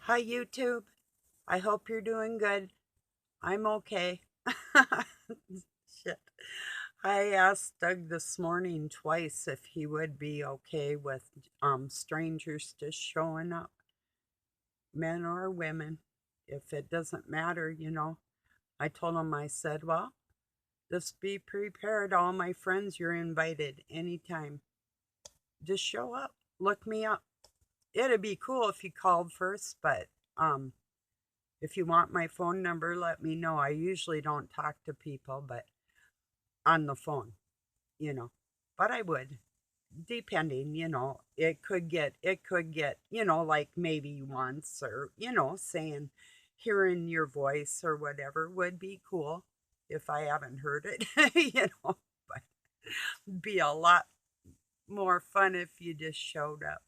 Hi, YouTube. I hope you're doing good. I'm okay. Shit. I asked Doug this morning twice if he would be okay with strangers just showing up, men or women. If it doesn't matter. I told him, I said, well, just be prepared. All my friends, you're invited anytime. Just show up. Look me up. It'd be cool if you called first, but um if you want my phone number, let me know. I usually don't talk to people, but on the phone, you know. But I would, depending. It could get, like maybe once or, saying, hearing your voice or whatever would be cool if I haven't heard it, but be a lot more fun if you just showed up.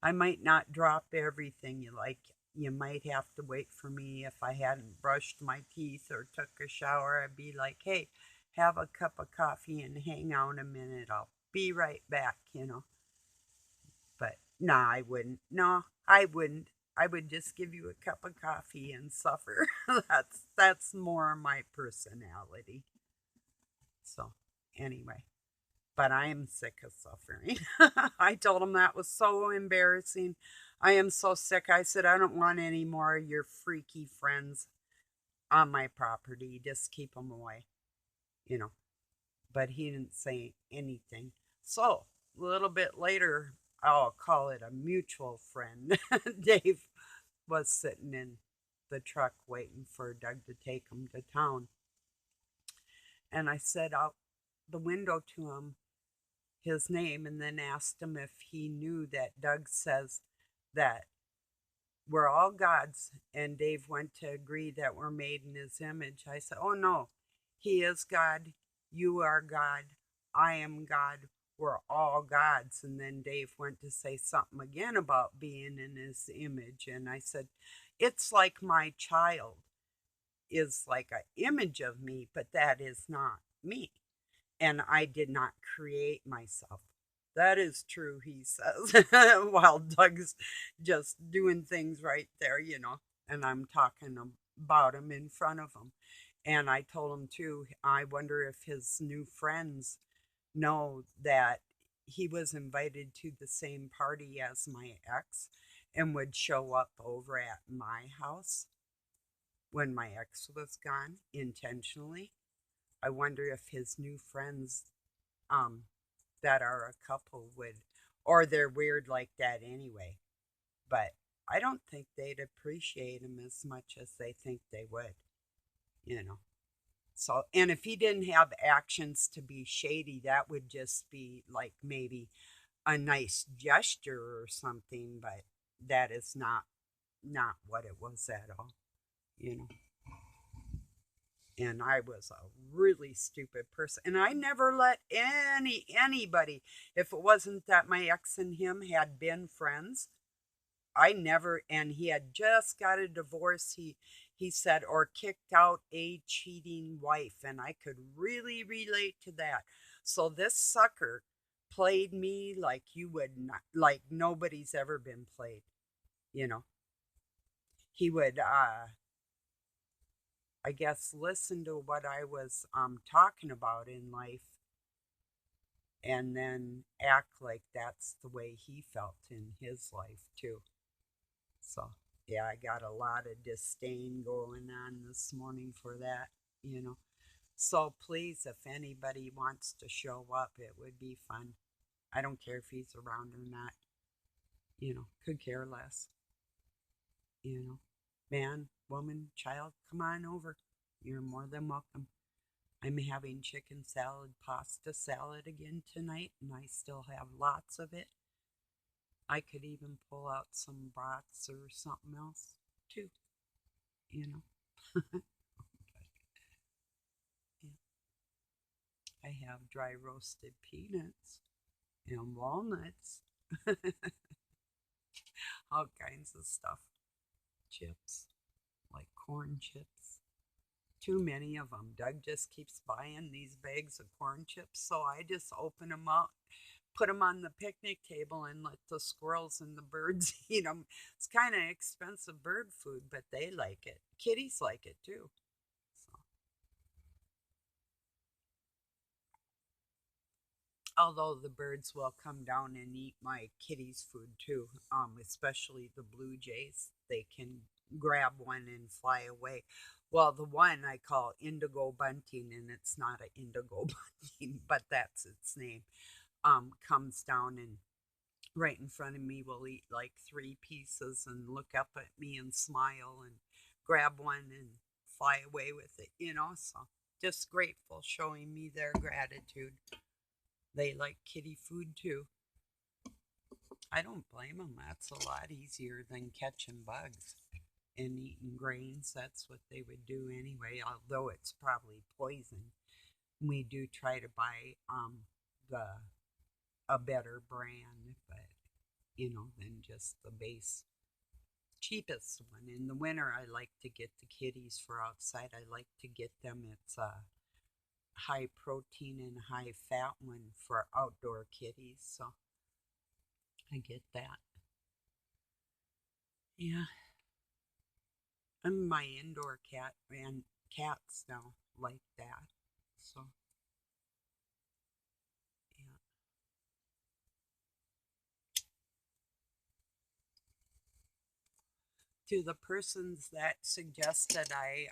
I might not drop everything you like. You might have to wait for me if I hadn't brushed my teeth or took a shower. I'd be like, hey, have a cup of coffee and hang out a minute. I'll be right back. But no, I wouldn't. No, I wouldn't. I would just give you a cup of coffee and suffer. That's more my personality. So anyway, but I am sick of suffering. I told him that was so embarrassing. I am so sick. I said, I don't want any more of your freaky friends on my property. Just keep them away, you know. But he didn't say anything. So a little bit later, I'll call it a mutual friend. Dave was sitting in the truck waiting for Doug to take him to town. And I said out the window to him, his name, and then asked him if he knew that Doug says that we're all God's, and Dave went to agree that we're made in his image. I said, oh no, he is God, you are God, I am God, we're all God's. And then Dave went to say something again about being in his image, and I said, it's like my child is like an image of me, but that is not me, and I did not create myself. That is true, he says, while Doug's just doing things right there, and I'm talking about him in front of him. And I told him too, I wonder if his new friends know that he was invited to the same party as my ex and would show up over at my house when my ex was gone intentionally. I wonder if his new friends um that are a couple would, or they're weird like that anyway. But I don't think they'd appreciate him as much as they think they would, you know. So, and if he didn't have actions to be shady, that would just be like maybe a nice gesture or something, but that is not what it was at all, you know. And I was a really stupid person. And I never let anybody, if it wasn't that my ex and him had been friends, I never, and he had just got a divorce, he said, or kicked out a cheating wife, and I could really relate to that. So this sucker played me like you would not, like nobody's ever been played, you know. He would I guess listen to what I was talking about in life and then act like that's the way he felt in his life too. So, yeah, I got a lot of disdain going on this morning for that. So, please, if anybody wants to show up, it would be fun. I don't care if he's around or not, could care less, you know. Man, woman, child, come on over. You're more than welcome. I'm having chicken salad, pasta salad again tonight, and I still have lots of it. I could even pull out some brats or something else too, you know. Yeah. I have dry roasted peanuts and walnuts, all kinds of stuff. Chips, like corn chips. Too many of them. Doug just keeps buying these bags of corn chips, so I just open them up, put them on the picnic table and let the squirrels and the birds eat them. It's kind of expensive bird food, but they like it. Kitties like it too. So, although the birds will come down and eat my kitty's food too, especially the blue jays. They can grab one and fly away. Well, the one I call indigo bunting, and it's not an indigo bunting, but that's its name. Comes down and right in front of me will eat like three pieces and look up at me and smile and grab one and fly away with it, you know. So just grateful, showing me their gratitude. They like kitty food too. I don't blame them. That's a lot easier than catching bugs and eating grains. That's what they would do anyway, although it's probably poison. We do try to buy the a better brand, but than just the base cheapest one. In the winter, I like to get the kitties for outside. I like to get them. It's a high protein and high fat one for outdoor kitties, so I get that. Yeah, and my indoor cat and cats now like that. So yeah. To the persons that suggest that I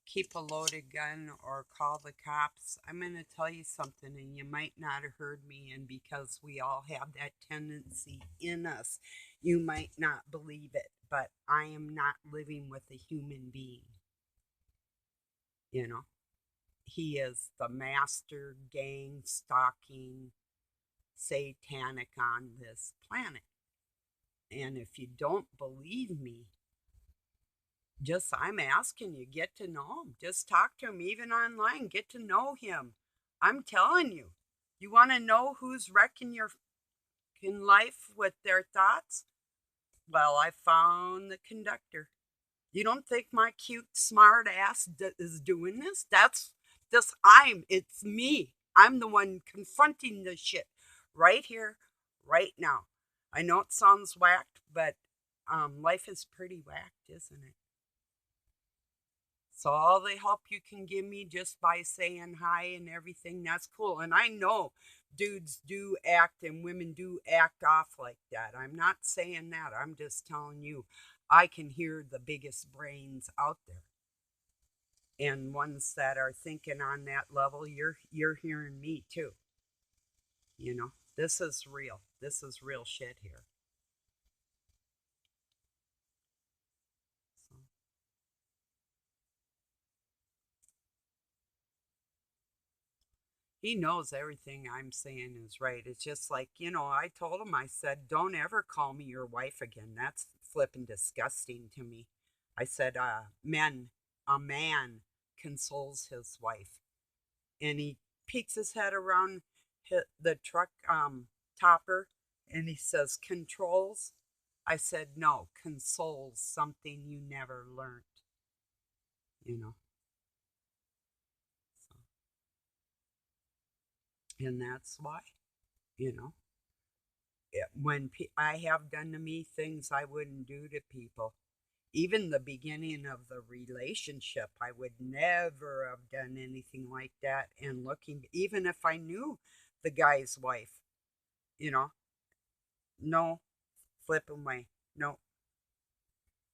keep a loaded gun or call the cops, I'm going to tell you something, and you might not have heard me, and because we all have that tendency in us, you might not believe it, but I am not living with a human being. You know, he is the master gang stalking satanic on this planet. And if you don't believe me, just I'm asking you, get to know him. Just talk to him, even online. Get to know him. I'm telling you, you want to know who's wrecking your in life with their thoughts? Well, I found the conductor. You don't think my cute, smart ass is doing this? That's this. It's me. I'm the one confronting this shit right here, right now. I know it sounds whacked, but life is pretty whacked, isn't it? So all the help you can give me just by saying hi and everything, that's cool. And I know dudes do act and women do act off like that. I'm not saying that. I'm just telling you, I can hear the biggest brains out there. And ones that are thinking on that level, you're hearing me too. This is real. This is real shit here. So. He knows everything I'm saying is right. It's just like, I told him, I said, don't ever call me your wife again. That's flipping disgusting to me. I said, a man consoles his wife. And he peeks his head around the truck topper and he says, controls. I said, no, consoles, something you never learned, you know. So, and that's why, you know. When I have done to me things I wouldn't do to people. Even the beginning of the relationship, I would never have done anything like that. And looking, even if I knew the guy's wife, you know, no, flip away. No,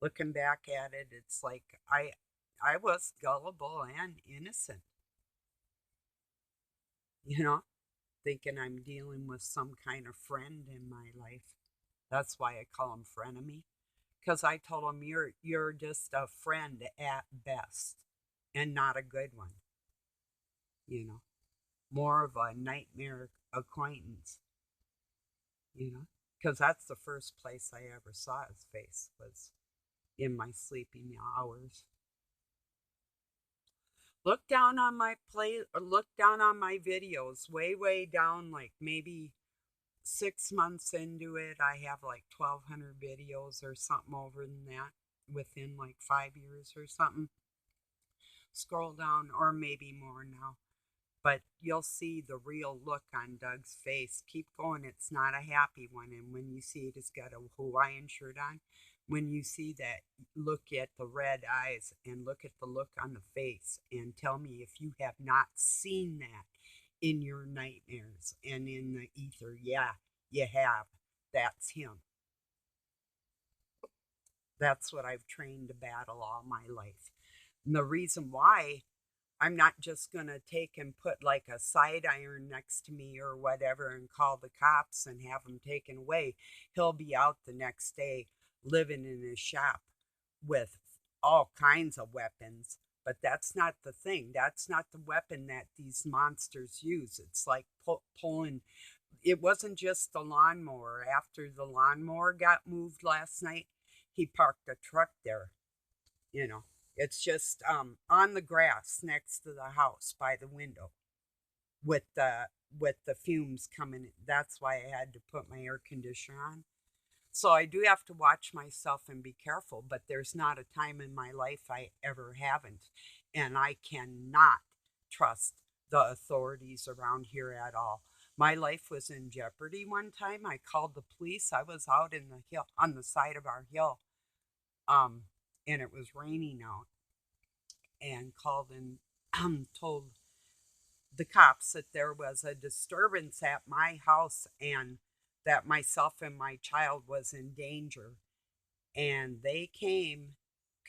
looking back at it, it's like I was gullible and innocent, you know, thinking I'm dealing with some kind of friend in my life. That's why I call him frenemy. Because I told him you're just a friend at best and not a good one, you know. More of a nightmare acquaintance, you know. Because that's the first place I ever saw his face was in my sleeping hours. Look down on my play or look down on my videos way down, like maybe 6 months into it. I have like 1,200 videos or something over than that within like 5 years or something. Scroll down, or maybe more now. But you'll see the real look on Doug's face. Keep going, it's not a happy one. And when you see it, it's got a Hawaiian shirt on. When you see that, look at the red eyes and look at the look on the face and tell me if you have not seen that in your nightmares and in the ether. Yeah, you have. That's him. That's what I've trained to battle all my life. And the reason why I'm not just going to take and put like a side iron next to me or whatever and call the cops and have him taken away. He'll be out the next day living in his shop with all kinds of weapons. But that's not the thing. That's not the weapon that these monsters use. It's like pulling. It wasn't just the lawnmower. After the lawnmower got moved last night, he parked a truck there, you know. It's just on the grass next to the house by the window with the fumes coming in. That's why I had to put my air conditioner on. So I do have to watch myself and be careful, but there's not a time in my life I ever haven't. And I cannot trust the authorities around here at all. My life was in jeopardy one time. I called the police. I was out in the hill on the side of our hill. And it was raining out, and called and told the cops that there was a disturbance at my house and that myself and my child was in danger. And they came.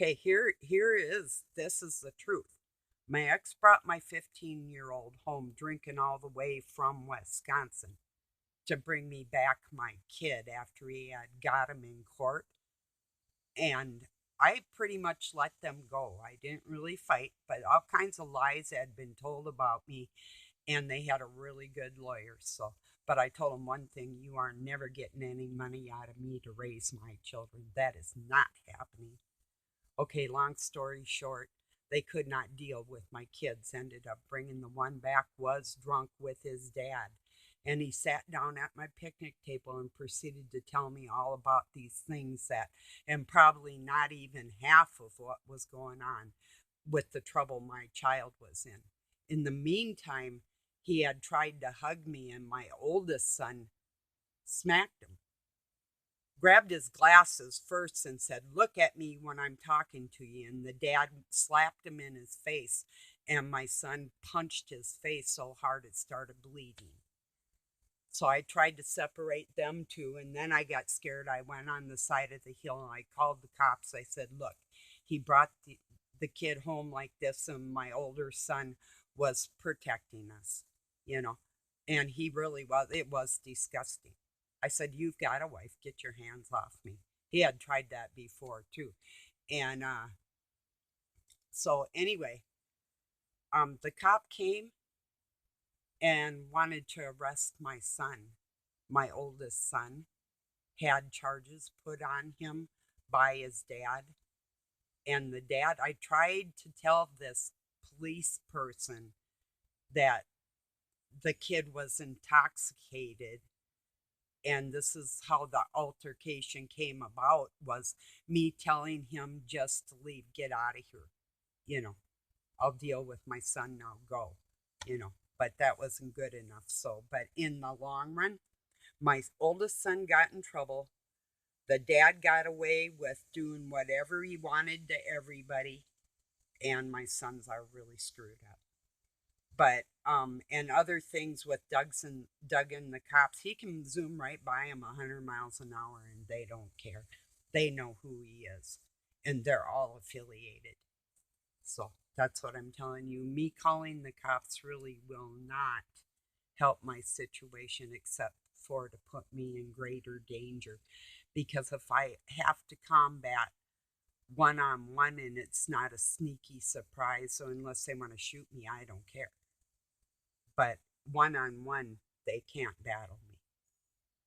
Okay, this is the truth. My ex brought my 15-year-old home drinking all the way from Wisconsin to bring me back my kid after he had got him in court. And I pretty much let them go. I didn't really fight, but all kinds of lies had been told about me, and they had a really good lawyer. So, but I told them one thing: you are never getting any money out of me to raise my children. That is not happening. Okay, long story short, they could not deal with my kids. Ended up bringing the one back, was drunk with his dad. And he sat down at my picnic table and proceeded to tell me all about these things that, and probably not even half of what was going on with the trouble my child was in. In the meantime, he had tried to hug me, and my oldest son smacked him, grabbed his glasses first and said, "Look at me when I'm talking to you." And the dad slapped him in his face, and my son punched his face so hard it started bleeding. So I tried to separate them two, and then I got scared. I went on the side of the hill and I called the cops. I said, "Look, he brought the kid home like this, and my older son was protecting us, you know." And he really was. It was disgusting. I said, "You've got a wife. Get your hands off me." He had tried that before too. And so anyway, the cop came and wanted to arrest my son. My oldest son had charges put on him by his dad. And the dad, I tried to tell this police person that the kid was intoxicated, and this is how the altercation came about, was me telling him just to leave, get out of here, you know. I'll deal with my son now, go, you know. But that wasn't good enough. So, but in the long run, my oldest son got in trouble. The dad got away with doing whatever he wanted to everybody, and my sons are really screwed up. But and other things with Doug and the cops, he can zoom right by him 100 miles an hour, and they don't care. They know who he is, and they're all affiliated. So that's what I'm telling you. Me calling the cops really will not help my situation, except for to put me in greater danger. Because if I have to combat one on one and it's not a sneaky surprise, so unless they want to shoot me, I don't care. But one on one, they can't battle me,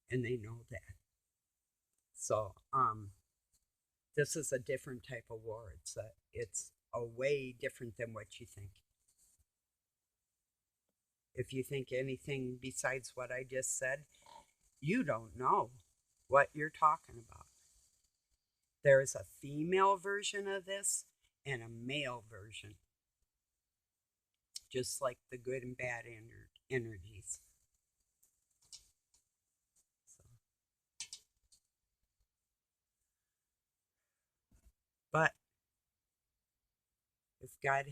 and they know that. So this is a different type of war. It's a way different than what you think. If you think anything besides what I just said, you don't know what you're talking about. There is a female version of this and a male version. just like the good and bad energies. So, but if God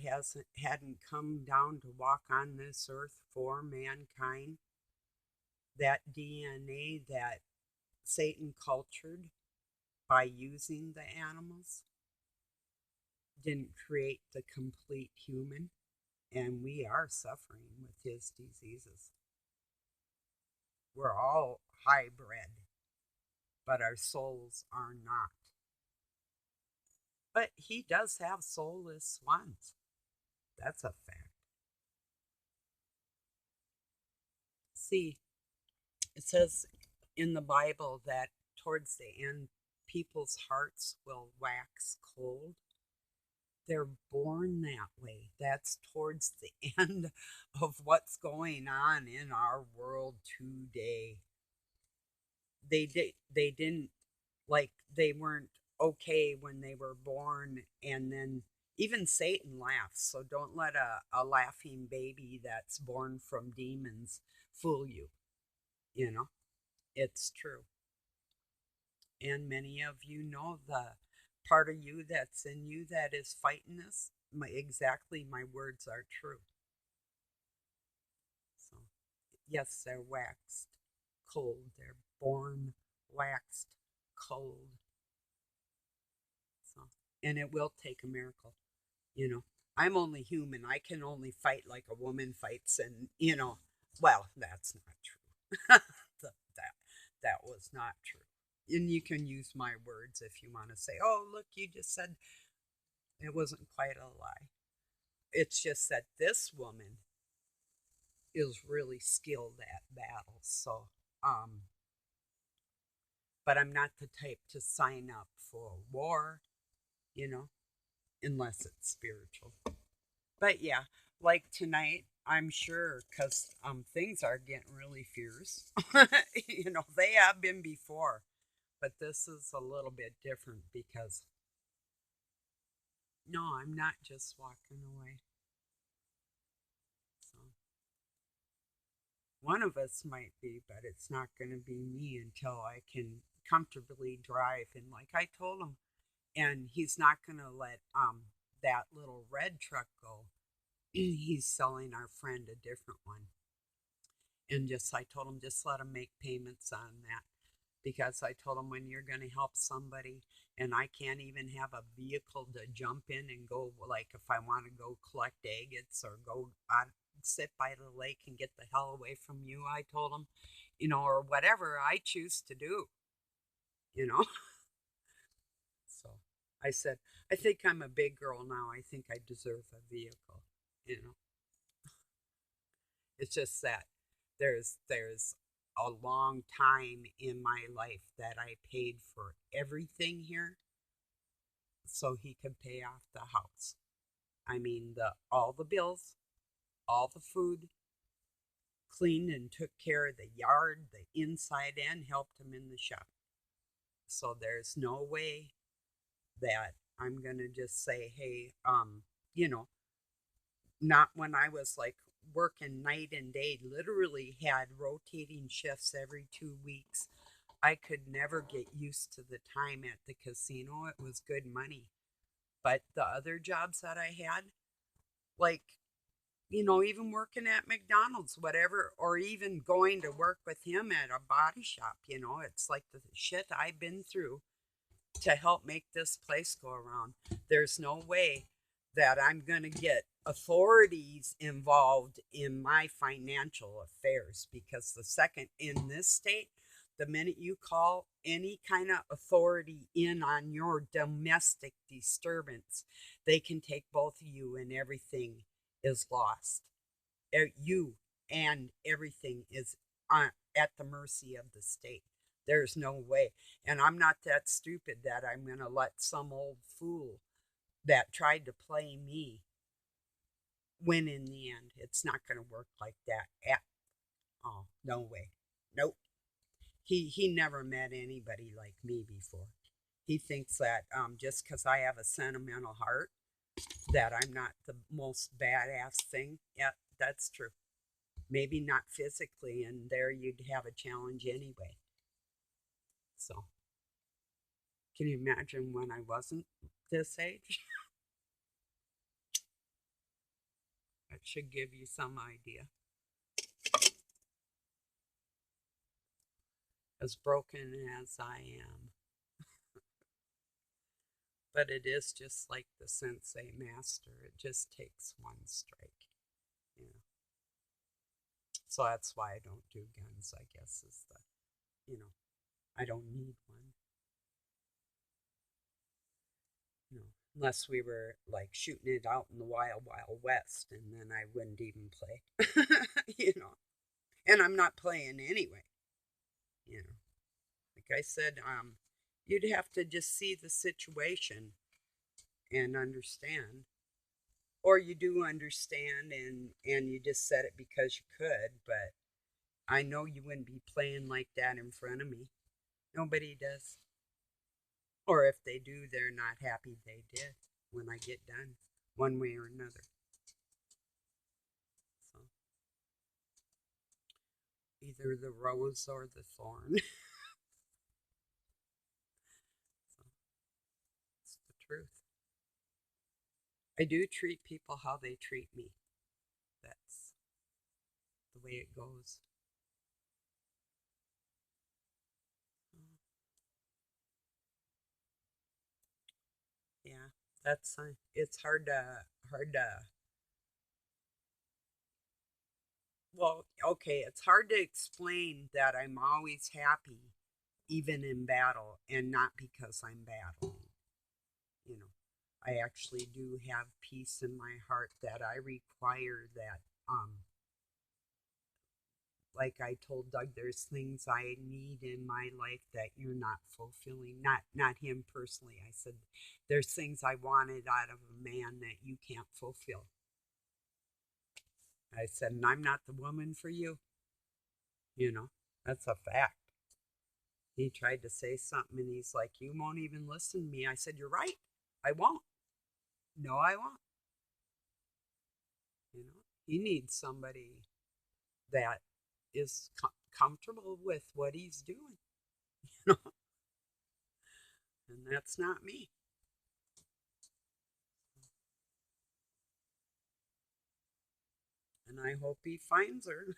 hadn't come down to walk on this earth for mankind, that DNA that Satan cultured by using the animals didn't create the complete human, and we are suffering with his diseases. We're all hybrid, but our souls are not. But he does have soulless ones. That's a fact. See, it says in the Bible that towards the end, people's hearts will wax cold. They're born that way. That's towards the end of what's going on in our world today. They didn't, like, they weren't okay when they were born, and then even Satan laughs. So don't let a laughing baby that's born from demons fool you. You know, it's true. And many of you know the part of you that's in you that is fighting this. Exactly, my words are true. So, yes, they're waxed cold. They're born waxed cold. So, and it will take a miracle. You know, I'm only human. I can only fight like a woman fights, and well, that's not true. that was not true. And you can use my words if you want to say, "Oh, look, you just said it wasn't quite a lie." It's just that this woman is really skilled at battles. So, but I'm not the type to sign up for war, you know, unless it's spiritual. But yeah, like tonight, I'm sure because things are getting really fierce. They have been before, but this is a little bit different because no, I'm not just walking away. So one of us might be, but it's not going to be me until I can comfortably drive. And like I told him, and he's not going to let that little red truck go. He's selling our friend a different one. And I told him, just let him make payments on that. Because I told him, when you're going to help somebody and I can't even have a vehicle to jump in and go, like if I want to go collect agates or go sit by the lake and get the hell away from you, I told him, or whatever I choose to do, you know. So I said, I think I'm a big girl now. I think I deserve a vehicle, you know. It's just that there's a long time in my life that I paid for everything here so he could pay off the house. I mean, the all the bills, all the food, cleaned and took care of the yard, the inside, and helped him in the shop. So there's no way that I'm gonna just say, hey, you know, not when I was like working night and day, literally had rotating shifts every 2 weeks. I could never get used to the time at the casino. It was good money. But the other jobs that I had, like, even working at McDonald's, whatever, or even going to work with him at a body shop, it's like the shit I've been through to help make this place go around. There's no way that I'm going to get authorities involved in my financial affairs, because the second in this state, the minute you call any kind of authority in on your domestic disturbance, they can take both of you and everything is lost. You and everything is at the mercy of the state. There's no way. And I'm not that stupid that I'm going to let some old fool that tried to play me win in the end. It's not going to work like that. Oh, no way. Nope. He never met anybody like me before. He thinks that just because I have a sentimental heart, that I'm not the most badass thing. Yeah, that's true. Maybe not physically, and there you'd have a challenge anyway. So, can you imagine when I wasn't this age? That should give you some idea. As broken as I am. But it is just like the sensei master. It just takes one strike. You know. So that's why I don't do guns, I guess, is you know, I don't need one. You know, unless we were like shooting it out in the wild, wild west, and then I wouldn't even play. You know, and I'm not playing anyway. You know, like I said, you'd have to just see the situation and understand, or you do understand, and you just said it because you could. But I know you wouldn't be playing like that in front of me. Nobody does. Or if they do, they're not happy they did when I get done, one way or another. So either the rose or the thorn. So it's the truth. I do treat people how they treat me. That's the way it goes. Yeah, that's it's hard to well, okay, it's hard to explain that I'm always happy even in battle and not because I'm battling. You know, I actually do have peace in my heart that I require that like I told Doug, there's things I need in my life that you're not fulfilling. Not him personally. I said there's things I wanted out of a man that you can't fulfill. I said, and I'm not the woman for you. You know, that's a fact. He tried to say something and he's like, you won't even listen to me. I said, you're right. I won't. No, I won't. You know, he needs somebody that is comfortable with what he's doing. You know, and that's not me. And I hope he finds her.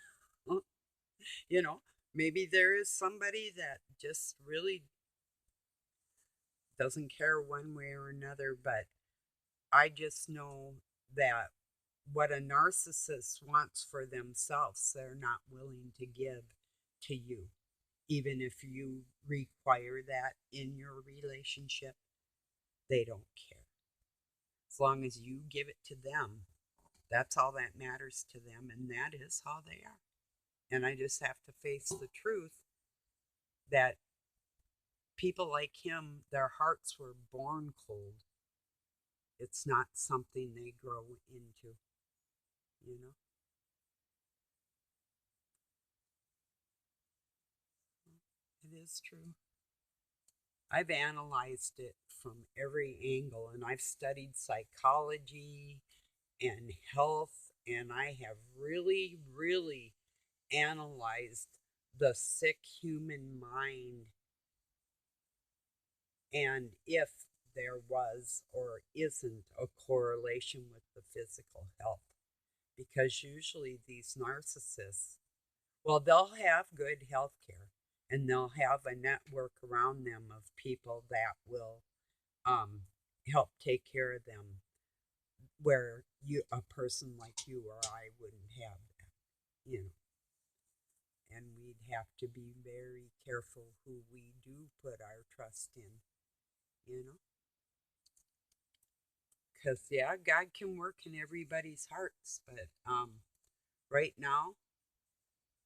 You know, maybe there is somebody that just really doesn't care one way or another, but I just know that what a narcissist wants for themselves, they're not willing to give to you, even if you require that in your relationship. They don't care. As long as you give it to them, that's all that matters to them, and that is how they are. And I just have to face the truth that people like him, their hearts were born cold. It's not something they grow into, you know? It is true. I've analyzed it from every angle, and I've studied psychology and health, and I have really, really analyzed the sick human mind and if there was or isn't a correlation with the physical health. Because usually these narcissists, well, they'll have good health care and they'll have a network around them of people that will um, help take care of them where a person like you or I wouldn't have that, you know. And we'd have to be very careful who we do put our trust in, you know. Because, yeah, God can work in everybody's hearts, but right now,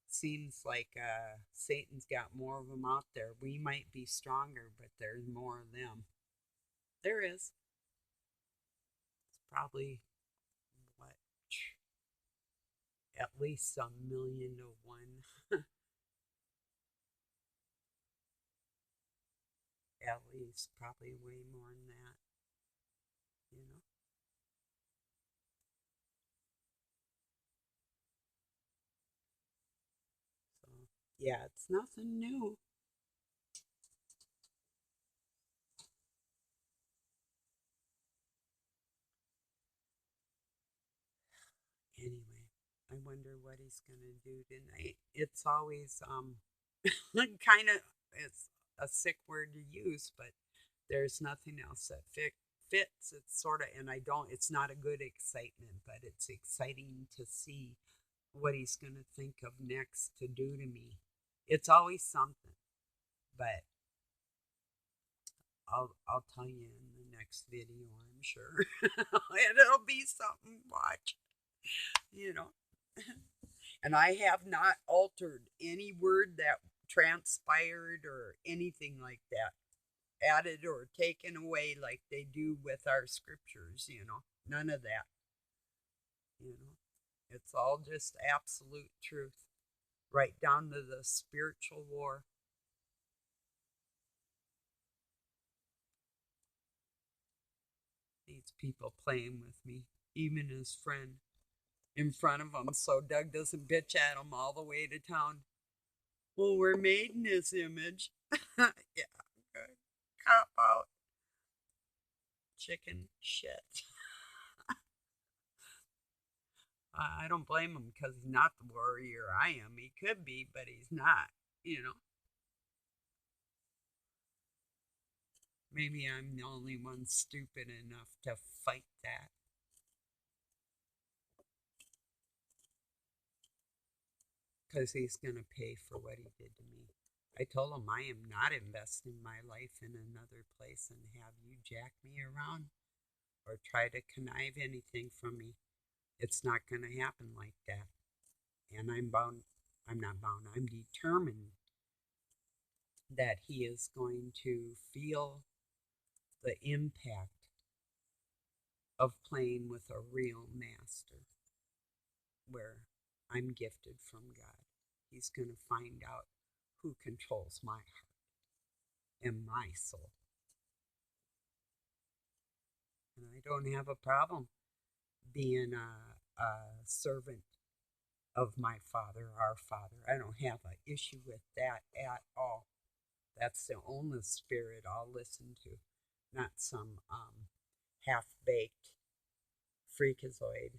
seems like Satan's got more of them out there. We might be stronger, but there's more of them. There is. It's probably, what, at least 1,000,000 to 1. At least, probably way more than that, you know. Yeah, it's nothing new. Anyway, I wonder what he's gonna do tonight. It's always kind of, it's a sick word to use, but there's nothing else that fits. It's sort of, and I don't. It's not a good excitement, but it's exciting to see what he's gonna think of next to do to me. It's always something, but I'll tell you in the next video, I'm sure. And it'll be something to watch, you know. And I have not altered any word that transpired or anything like that, added or taken away like they do with our scriptures. None of that, you know. It's all just absolute truth, right down to the spiritual war. These people playing with me, even his friend, in front of him so Doug doesn't bitch at him all the way to town. Well, we're made in his image. Yeah, good. Cop out. Chicken shit. I don't blame him because he's not the warrior I am. He could be, but he's not. You know, maybe I'm the only one stupid enough to fight that. Because he's going to pay for what he did to me. I told him I am not investing my life in another place and have you jack me around or try to connive anything from me. It's not going to happen like that. And I'm not bound, I'm determined that he is going to feel the impact of playing with a real master where I'm gifted from God. He's going to find out who controls my heart and my soul. And I don't have a problem being a servant of my Father, our Father. I don't have an issue with that at all. That's the only spirit I'll listen to, not some half baked freakazoid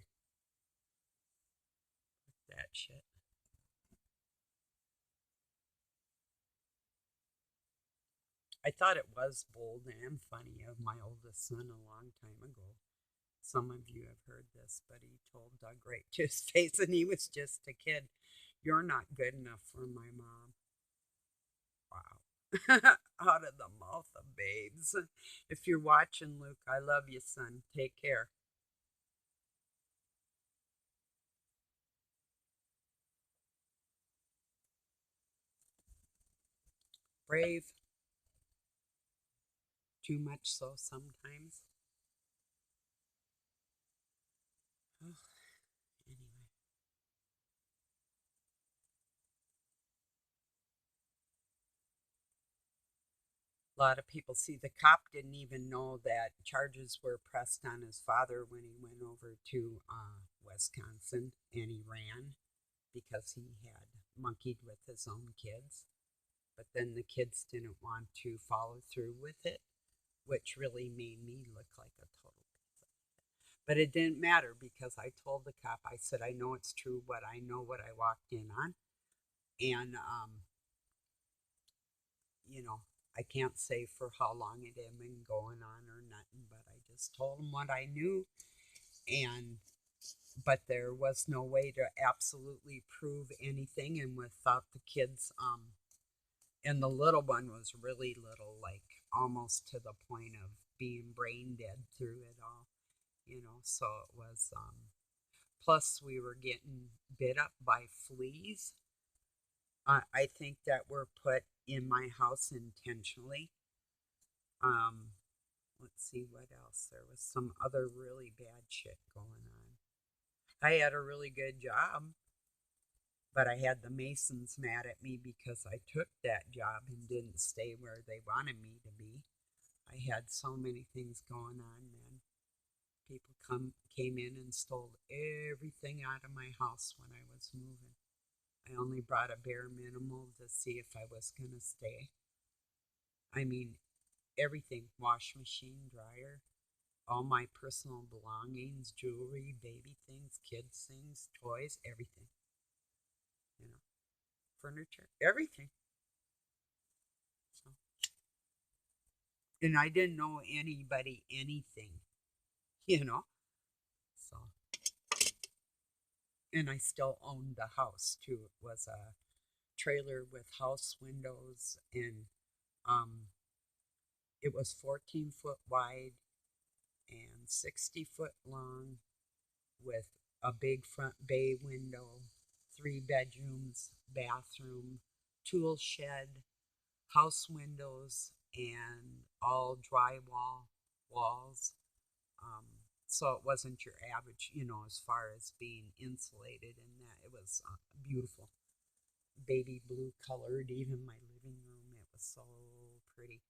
with that shit. I thought it was bold and funny of my oldest son a long time ago. Some of you have heard this, but he told Doug right to his face, and he was just a kid, "You're not good enough for my mom." Wow. Out of the mouth of babes. If you're watching, Luke, I love you, son. Take care. Brave. Too much so sometimes. Oh, anyway. A lot of people see the cop didn't even know that charges were pressed on his father when he went over to Wisconsin and he ran because he had monkeyed with his own kids. But then the kids didn't want to follow through with it, which really made me look like a total piece of shit. But it didn't matter because I told the cop, I said, I know it's true, but I know what I walked in on. And, you know, I can't say for how long it had been going on or nothing, but I just told him what I knew. And, but there was no way to absolutely prove anything. And without the kids, and the little one was really little, like almost to the point of being brain dead through it all. So it was, plus we were getting bit up by fleas. I think that were put in my house intentionally. Um, let's see what else. There was some other really bad shit going on. I had a really good job, but I had the Masons mad at me because I took that job and didn't stay where they wanted me to be. I had so many things going on, man. People came in and stole everything out of my house when I was moving. I only brought a bare minimal to see if I was going to stay. I mean, everything, wash machine, dryer, all my personal belongings, jewelry, baby things, kids things, toys, everything, you know, furniture, everything. So, and I didn't know anybody anything, you know. So, and I still owned the house too. It was a trailer with house windows, and um it was 14-foot wide and 60-foot long with a big front bay window, 3 bedrooms, bathroom, tool shed, house windows, and all drywall walls. Um, so it wasn't your average, as far as being insulated, and that it was beautiful. Baby blue colored, even my living room. It was so pretty.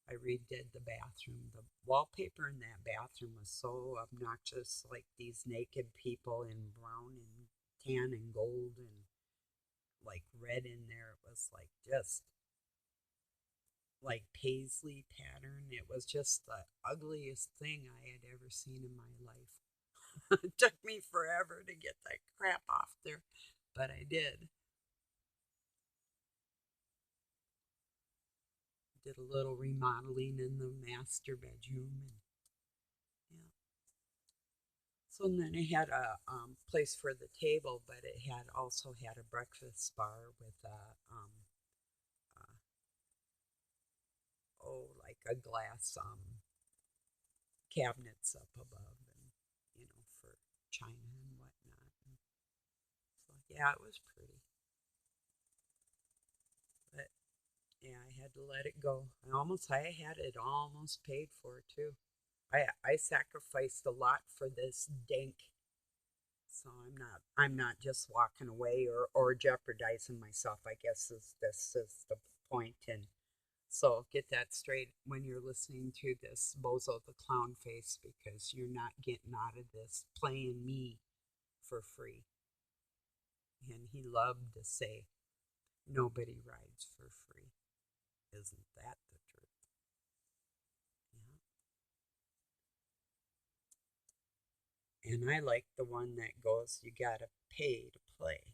I redid the bathroom. The wallpaper in that bathroom was so obnoxious, like these naked people in brown and tan and gold and like red in there. It was like just like paisley pattern. It was just the ugliest thing I had ever seen in my life. It took me forever to get that crap off there, but I did. Did a little remodeling in the master bedroom, and yeah. So then it had a place for the table, but it had also had a breakfast bar with uh, like a glass cabinets up above, and for china and whatnot. And so yeah, it was pretty, but yeah, I had to let it go. I had it almost paid for too. I sacrificed a lot for this dank. So I'm not just walking away or jeopardizing myself. I guess this is the point. And so get that straight when you're listening to this Bozo the Clown Face, because you're not getting out of this playing me for free. And he loved to say, nobody rides for free. Isn't that the truth? Yeah. And I like the one that goes, you gotta pay to play.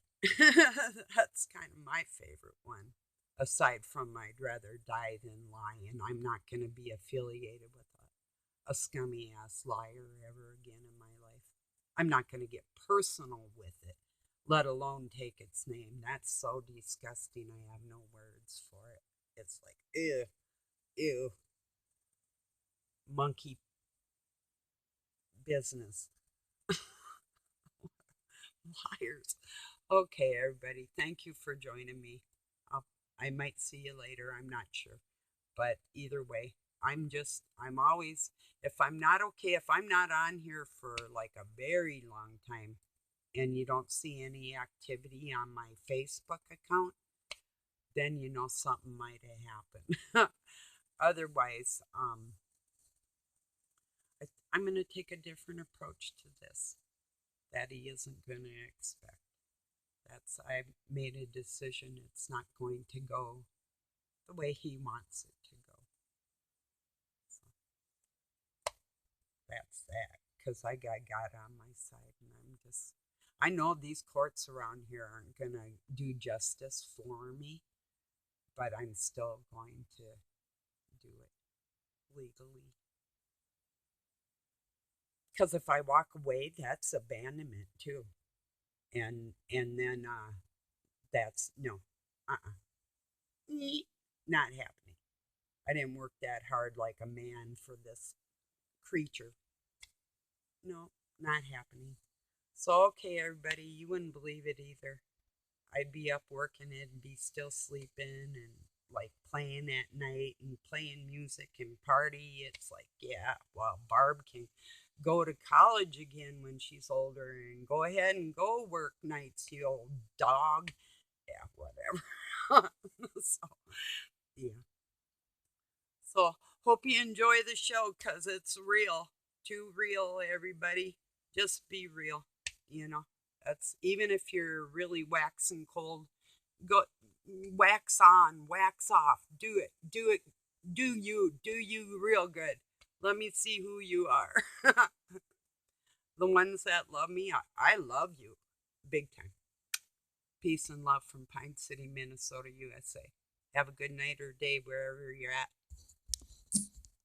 That's kind of my favorite one. Aside from I'd rather die than lie, and I'm not going to be affiliated with a scummy ass liar ever again in my life. I'm not going to get personal with it, let alone take its name. That's so disgusting. I have no words for it. It's like, ew, ew, monkey business. Liars. Okay, everybody, thank you for joining me. I might see you later. I'm not sure. But either way, I'm always, if I'm not okay, if I'm not on here for like a very long time and you don't see any activity on my Facebook account, then you know something might have happened. Otherwise, I'm going to take a different approach to this that he isn't going to expect. I've made a decision. It's not going to go the way he wants it to go. So that's that. Because I got God on my side, and I know these courts around here aren't going to do justice for me, but I'm still going to do it legally. Because if I walk away, that's abandonment too. And then that's no, not happening. I didn't work that hard like a man for this creature. No, not happening. So, okay, everybody, you wouldn't believe it either. I'd be up working it and be still sleeping and like playing at night and playing music and party. It's like, yeah, well, Barb can go to college again when she's older and go ahead and go work nights, you old dog. Yeah, whatever. So, yeah. So, hope you enjoy the show because it's real. Too real, everybody. Just be real, you know. That's even if you're really waxing cold, go wax on, wax off. Do it. Do it. Do you real good. Let me see who you are. The ones that love me, I love you. Big time. Peace and love from Pine City, Minnesota, USA. Have a good night or day wherever you're at.